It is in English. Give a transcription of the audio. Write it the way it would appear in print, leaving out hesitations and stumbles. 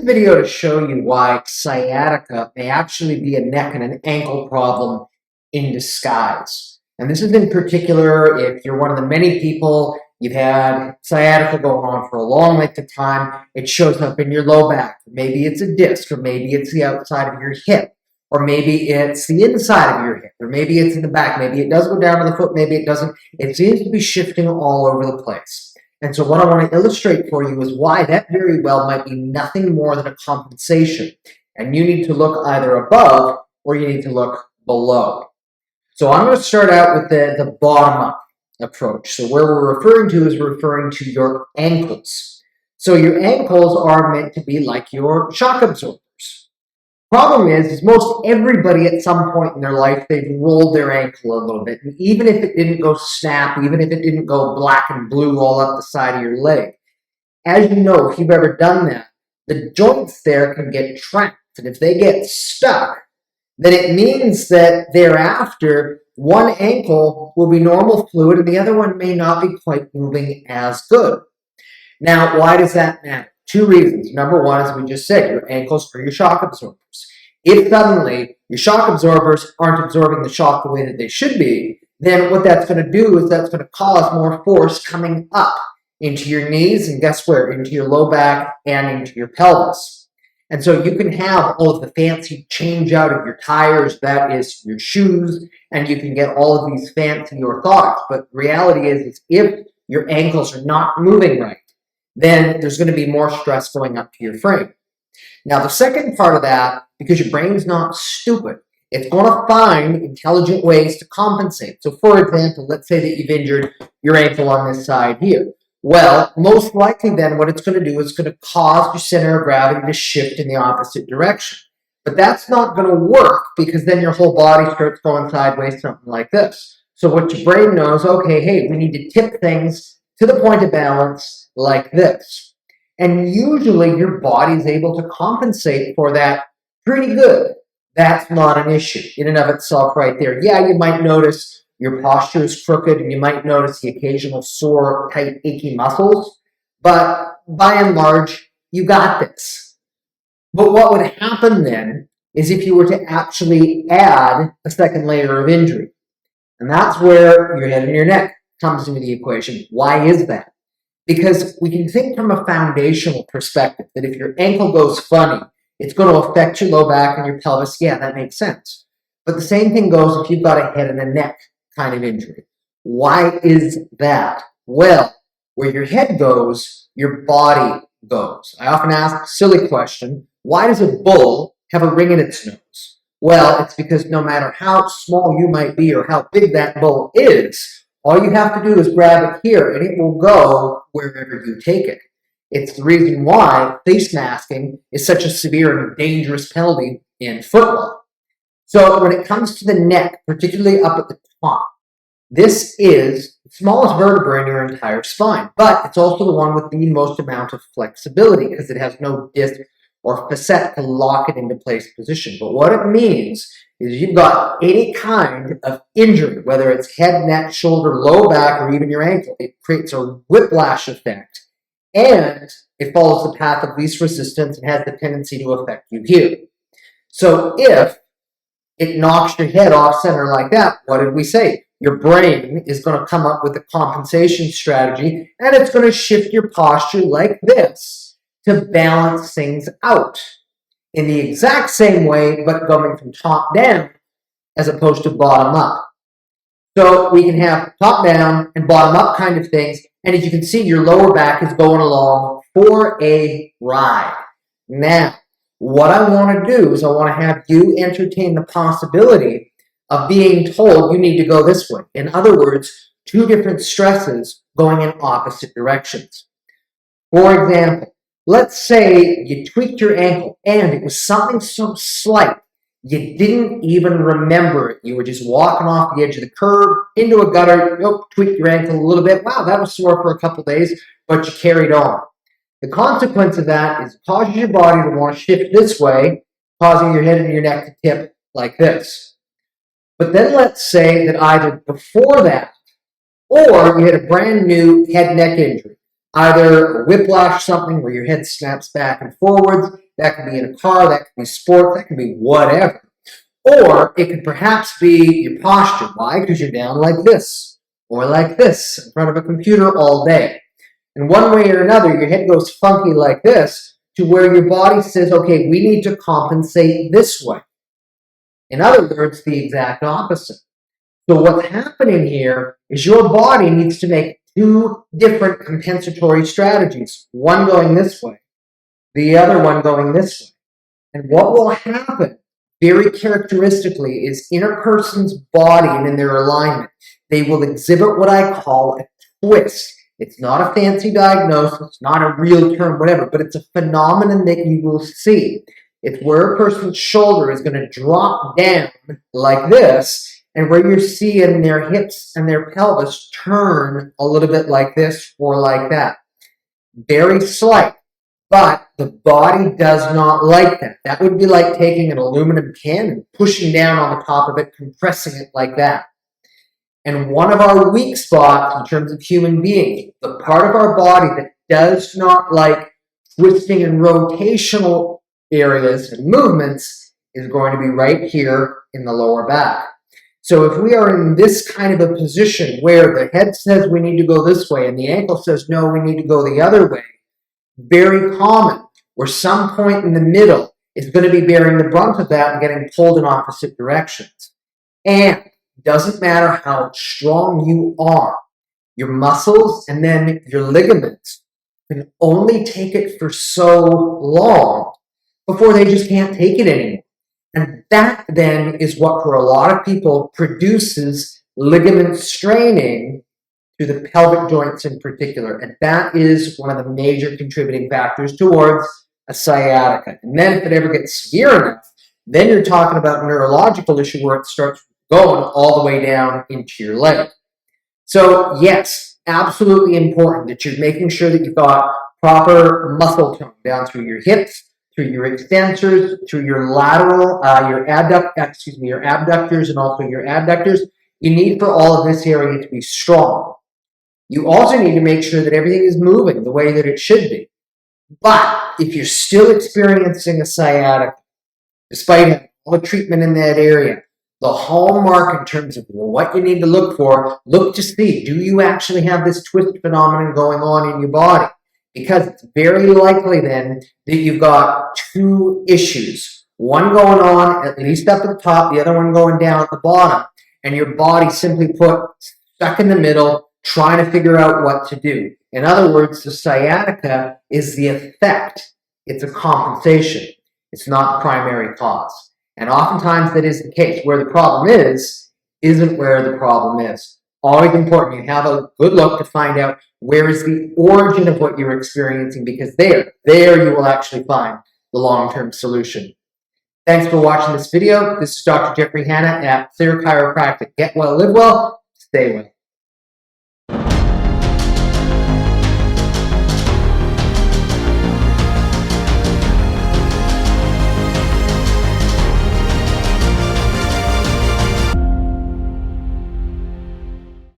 video to show you why sciatica may actually be a neck and an ankle problem in disguise. And this is in particular if you're one of the many people, you've had sciatica going on for a long length of time, it shows up in your low back. Maybe it's a disc, or maybe it's the outside of your hip, or maybe it's the inside of your hip, or maybe it's in the back. Maybe it does go down to the foot, maybe it doesn't. It seems to be shifting all over the place. And so what I want to illustrate for you is why that very well might be nothing more than a compensation. And you need to look either above or you need to look below. So I'm going to start out with the bottom-up approach. So where we're referring to is referring to your ankles. So your ankles are meant to be like your shock absorbers. Problem is most everybody at some point in their life, they've rolled their ankle a little bit. And even if it didn't go snap, even if it didn't go black and blue all up the side of your leg, as you know, if you've ever done that, the joints there can get trapped. And if they get stuck, then it means that thereafter, one ankle will be normal fluid and the other one may not be quite moving as good. Now, why does that matter? Two reasons. Number one, as we just said, your ankles are your shock absorbers. If suddenly your shock absorbers aren't absorbing the shock the way that they should be, then what that's going to do is that's going to cause more force coming up into your knees and guess where? Into your low back and into your pelvis. And so you can have all of the fancy change out of your tires, that is your shoes, and you can get all of these fancy orthotics. But the reality is if your ankles are not moving right, then there's going to be more stress going up to your frame. Now, the second part of that, because your brain's not stupid, it's going to find intelligent ways to compensate. So, for example, let's say that you've injured your ankle on this side here. Well, most likely then what it's going to do is going to cause your center of gravity to shift in the opposite direction. But that's not going to work because then your whole body starts going sideways, something like this. So what your brain knows, okay, hey, we need to tip things to the point of balance like this. And usually your body is able to compensate for that pretty good. That's not an issue in and of itself right there. Yeah, you might notice your posture is crooked and you might notice the occasional sore, tight, achy muscles, but by and large, you got this. But what would happen then is if you were to actually add a second layer of injury. And that's where your head and your neck comes into the equation. Why is that? Because we can think from a foundational perspective that if your ankle goes funny, it's going to affect your low back and your pelvis. Yeah, that makes sense. But the same thing goes if you've got a head and a neck kind of injury. Why is that? Well, where your head goes, your body goes. I often ask a silly question, why does a bull have a ring in its nose? Well, it's because no matter how small you might be or how big that bull is, all you have to do is grab it here and it will go wherever you take it. It's the reason why face masking is such a severe and dangerous penalty in football. So when it comes to the neck, particularly up at the top, this is the smallest vertebra in your entire spine, but it's also the one with the most amount of flexibility because it has no disc or facet to lock it into place position. But what it means is you've got any kind of injury, whether it's head, neck, shoulder, low back, or even your ankle, it creates a whiplash effect. And it follows the path of least resistance and has the tendency to affect you here. So if it knocks your head off center like that, what did we say? Your brain is going to come up with a compensation strategy and it's going to shift your posture like this to balance things out in the exact same way, but going from top down as opposed to bottom up. So we can have top down and bottom up kind of things. And as you can see, your lower back is going along for a ride. Now, what I want to do is I want to have you entertain the possibility of being told you need to go this way. In other words, two different stresses going in opposite directions. For example, let's say you tweaked your ankle and it was something so slight you didn't even remember it. You were just walking off the edge of the curb into a gutter, tweaked your ankle a little bit. Wow, that was sore for a couple days, but you carried on. The consequence of that is it causes your body to want to shift this way, causing your head and your neck to tip like this. But then let's say that either before that or you had a brand new head neck injury, either a whiplash, something where your head snaps back and forwards, that could be in a car, that could be sports, that could be whatever. Or it could perhaps be your posture. Why? Because you're down like this or like this in front of a computer all day. And one way or another, your head goes funky like this to where your body says, okay, we need to compensate this way. In other words, the exact opposite. So what's happening here is your body needs to make two different compensatory strategies, one going this way, the other one going this way. And what will happen very characteristically is in a person's body and in their alignment, they will exhibit what I call a twist. It's not a fancy diagnosis, it's not a real term, whatever, but it's a phenomenon that you will see. It's where a person's shoulder is going to drop down like this, and where you're seeing their hips and their pelvis turn a little bit like this or like that. Very slight, but the body does not like that. That would be like taking an aluminum can and pushing down on the top of it, compressing it like that. And one of our weak spots in terms of human beings, the part of our body that does not like twisting and rotational areas and movements, is going to be right here in the lower back. So if we are in this kind of a position where the head says we need to go this way and the ankle says no, we need to go the other way, very common, where some point in the middle is going to be bearing the brunt of that and getting pulled in opposite directions. And it doesn't matter how strong you are, your muscles and then your ligaments can only take it for so long before they just can't take it anymore. And that then is what for a lot of people produces ligament straining to the pelvic joints in particular. And that is one of the major contributing factors towards a sciatica. And then if it ever gets severe enough, then you're talking about a neurological issue where it starts going all the way down into your leg. So yes, absolutely important that you're making sure that you've got proper muscle tone down through your hips, through your extensors, through your lateral, your abductors and also your adductors. You need for all of this area to be strong. You also need to make sure that everything is moving the way that it should be. But if you're still experiencing a sciatica, despite having all the treatment in that area, the hallmark in terms of what you need to look to see, do you actually have this twist phenomenon going on in your body? Because it's very likely then that you've got two issues. One going on at least up at the top, the other one going down at the bottom. And your body simply stuck in the middle, trying to figure out what to do. In other words, the sciatica is the effect. It's a compensation. It's not the primary cause. And oftentimes that is the case. Where the problem is, isn't where the problem is. Always important. You have a good look to find out where is the origin of what you're experiencing, because there you will actually find the long-term solution. Thanks for watching this video. This is Dr. Jeffrey Hanna at Clear Chiropractic. Get well, live well, stay well.